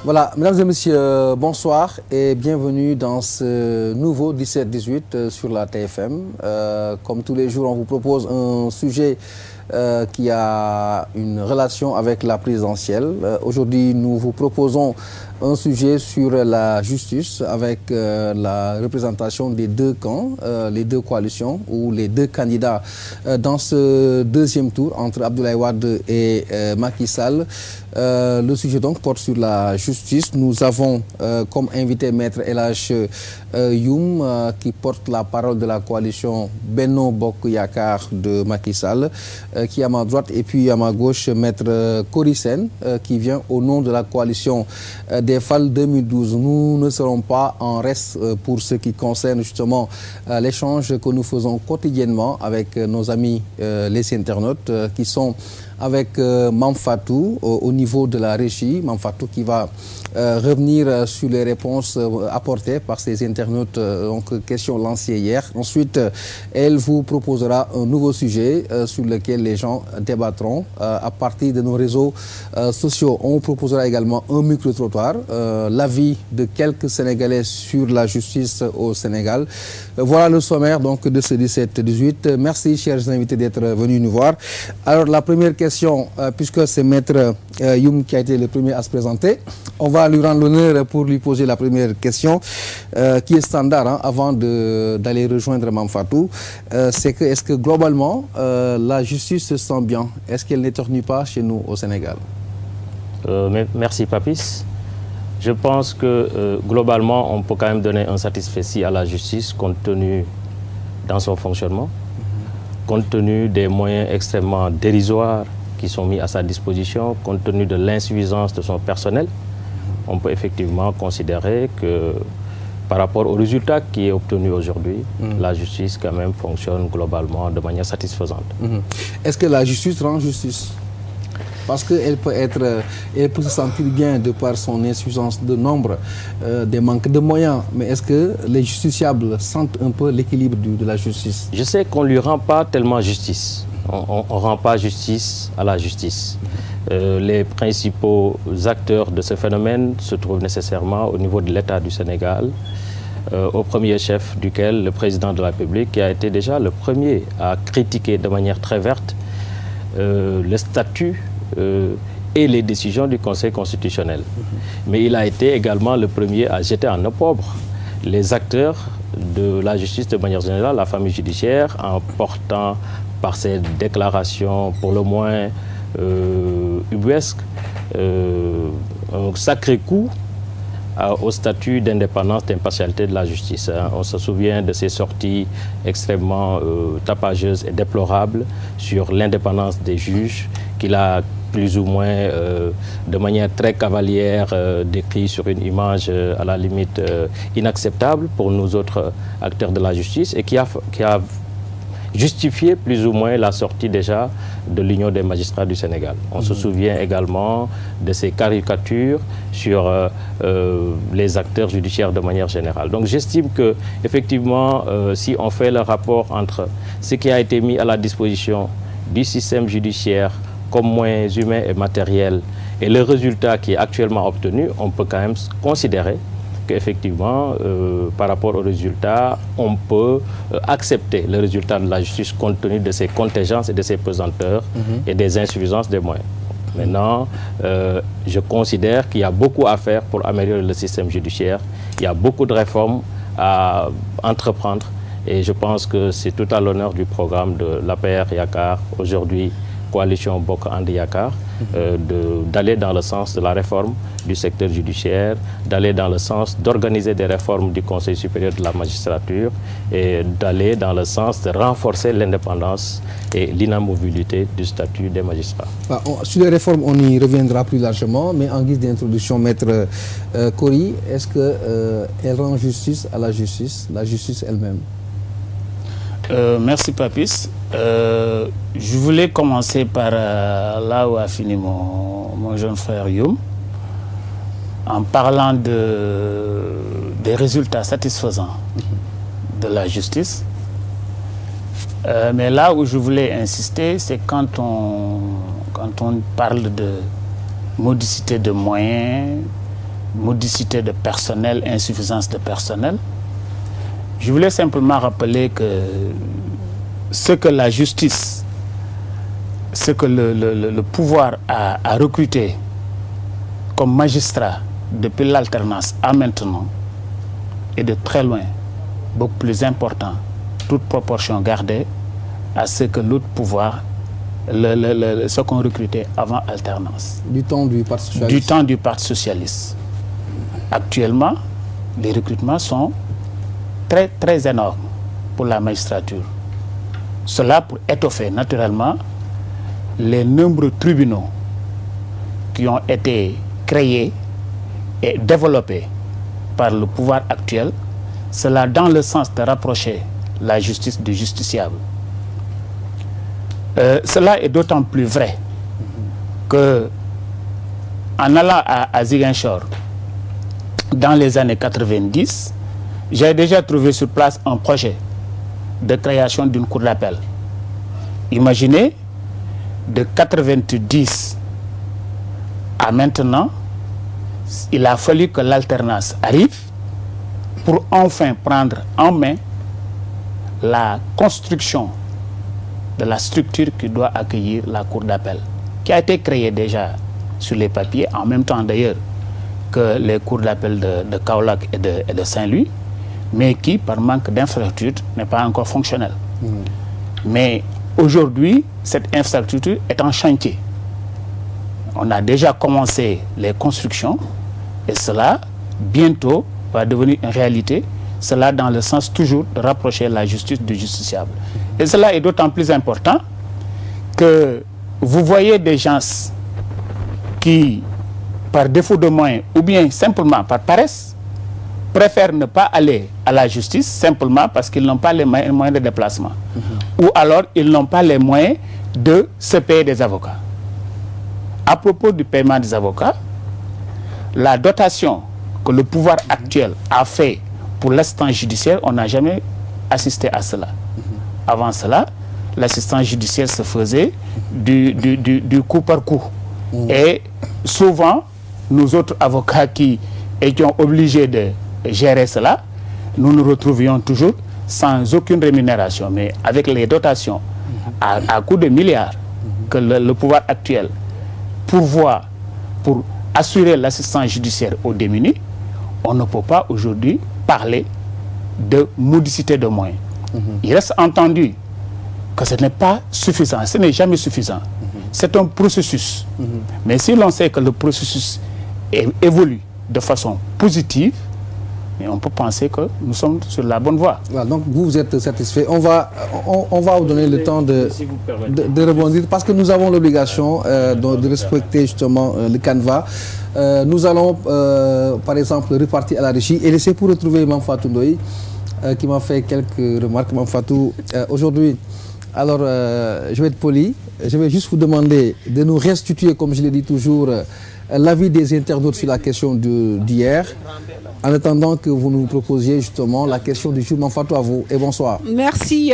Voilà, mesdames et messieurs, bonsoir et bienvenue dans ce nouveau 17-18 sur la TFM. Comme tous les jours, on vous propose un sujet qui a une relation avec la présidentielle. Aujourd'hui, nous vous proposons un sujet sur la justice avec la représentation des deux camps, les deux coalitions ou les deux candidats dans ce deuxième tour entre Abdoulaye Wade et Macky Sall. Le sujet donc porte sur la justice. Nous avons comme invité Maître El Hadj Youm qui porte la parole de la coalition Benno Bokk Yakaar de Macky Sall, qui est à ma droite, et puis à ma gauche Maître Kory Sène qui vient au nom de la coalition des FAL 2012. Nous ne serons pas en reste pour ce qui concerne justement l'échange que nous faisons quotidiennement avec nos amis les internautes qui sont avec Mame Fatou au niveau de la régie. Mame Fatou qui va revenir sur les réponses apportées par ces internautes, donc questions lancées hier. Ensuite, elle vous proposera un nouveau sujet sur lequel les gens débattront à partir de nos réseaux sociaux. On vous proposera également un micro-trottoir, l'avis de quelques Sénégalais sur la justice au Sénégal. Voilà le sommaire donc de ce 17-18. Merci, chers invités, d'être venus nous voir. Alors, la première question, puisque c'est Maître Youm qui a été le premier à se présenter, on va lui rendre l'honneur pour lui poser la première question qui est standard avant d'aller rejoindre Mame Fatou. C'est que, est-ce que globalement la justice se sent bien? Est-ce qu'elle n'éternue pas chez nous au Sénégal? Merci Papis. Je pense que globalement on peut quand même donner un satisfecit à la justice compte tenu dans son fonctionnement, compte tenu des moyens extrêmement dérisoires qui sont mis à sa disposition, compte tenu de l'insuffisance de son personnel. On peut effectivement considérer que par rapport au résultat qui est obtenu aujourd'hui, la justice quand même fonctionne globalement de manière satisfaisante. Est-ce que la justice rend justice? Parce qu'elle peut se sentir bien de par son insuffisance de nombre, des manques de moyens. Mais est-ce que les justiciables sentent un peu l'équilibre de la justice? Je sais qu'on ne lui rend pas tellement justice. On ne rend pas justice à la justice. Les principaux acteurs de ce phénomène se trouvent nécessairement au niveau de l'État du Sénégal, au premier chef duquel le président de la République, qui a été déjà le premier à critiquer de manière très verte le statut et les décisions du Conseil constitutionnel. Mais il a été également le premier à jeter en opprobre les acteurs de la justice de manière générale, la famille judiciaire, en portant par ses déclarations pour le moins ubuesques un sacré coup au statut d'indépendance, d'impartialité de la justice. On se souvient de ces sorties extrêmement tapageuses et déplorables sur l'indépendance des juges qu'il a plus ou moins de manière très cavalière décrit sur une image à la limite inacceptable pour nous autres acteurs de la justice et qui a justifié plus ou moins la sortie déjà de l'Union des magistrats du Sénégal. On se souvient également de ces caricatures sur les acteurs judiciaires de manière générale. Donc j'estime que effectivement, si on fait le rapport entre ce qui a été mis à la disposition du système judiciaire comme moyens humains et matériels et le résultat qui est actuellement obtenu, on peut quand même considérer qu'effectivement, par rapport au résultat, on peut accepter le résultat de la justice compte tenu de ses contingences et de ses pesanteurs et des insuffisances des moyens. Maintenant, je considère qu'il y a beaucoup à faire pour améliorer le système judiciaire. Il y a beaucoup de réformes à entreprendre et je pense que c'est tout à l'honneur du programme de l'APR Yakaar, aujourd'hui coalition Bokk And Yakaar, d'aller dans le sens de la réforme du secteur judiciaire, d'aller dans le sens d'organiser des réformes du Conseil supérieur de la magistrature et d'aller dans le sens de renforcer l'indépendance et l'inamovibilité du statut des magistrats. Sur les réformes, on y reviendra plus largement, mais en guise d'introduction, Maître Kory, est-ce qu'elle rend justice à la justice elle-même? Merci Papis. Je voulais commencer par là où a fini mon jeune frère Youm, en parlant des résultats satisfaisants de la justice. Mais là où je voulais insister, c'est quand on parle de modicité de moyens, modicité de personnel, insuffisance de personnel. Je voulais simplement rappeler que ce que la justice, ce que le pouvoir a recruté comme magistrat depuis l'alternance à maintenant est de très loin beaucoup plus important, toute proportion gardée, à ce que l'autre pouvoir, ce qu'on recrutait avant alternance. Du temps du Parti socialiste. Du temps du Parti socialiste. Actuellement, les recrutements sont très, très énormes pour la magistrature. Cela pour étoffer naturellement les nombreux tribunaux qui ont été créés et développés par le pouvoir actuel, cela dans le sens de rapprocher la justice du justiciable. Cela est d'autant plus vrai que en allant à Ziguinchor, dans les années 90, j'ai déjà trouvé sur place un projet de création d'une cour d'appel. Imaginez, de 90 à maintenant, il a fallu que l'alternance arrive pour enfin prendre en main la construction de la structure qui doit accueillir la cour d'appel, qui a été créée déjà sur les papiers, en même temps d'ailleurs que les cours d'appel de Kaolack et de Saint-Louis, mais qui, par manque d'infrastructure, n'est pas encore fonctionnelle. Mais aujourd'hui, cette infrastructure est en chantier. On a déjà commencé les constructions et cela, bientôt, va devenir une réalité. Cela dans le sens toujours de rapprocher la justice du justiciable. Et cela est d'autant plus important que vous voyez des gens qui, par défaut de moyens ou bien simplement par paresse, préfèrent ne pas aller à la justice simplement parce qu'ils n'ont pas les moyens de déplacement. Ou alors ils n'ont pas les moyens de se payer des avocats. À propos du paiement des avocats, la dotation que le pouvoir actuel a fait pour l'assistance judiciaire, on n'a jamais assisté à cela. Avant cela, l'assistance judiciaire se faisait du coup par coup. Et souvent, nous autres avocats qui étions obligés de gérer cela, nous nous retrouvions toujours sans aucune rémunération. Mais avec les dotations à coût de milliards que le pouvoir actuel pourvoit pour assurer l'assistance judiciaire aux démunis, on ne peut pas aujourd'hui parler de modicité de moyens. Il reste entendu que ce n'est pas suffisant, ce n'est jamais suffisant. C'est un processus. Mais si l'on sait que le processus évolue de façon positive, on peut penser que nous sommes sur la bonne voie. Voilà, donc vous êtes satisfait. On va vous donner le temps de rebondir parce que nous avons l'obligation de respecter justement le canevas. Nous allons par exemple repartir à la régie et laisser pour retrouver Mame Fatou Ndoye qui m'a fait quelques remarques. Mame Fatou, aujourd'hui, alors je vais être poli, je vais juste vous demander de nous restituer, comme je l'ai dit toujours, l'avis des internautes sur la question d'hier, en attendant que vous nous proposiez justement la question du jour. Mame Fatou, à vous et bonsoir. Merci.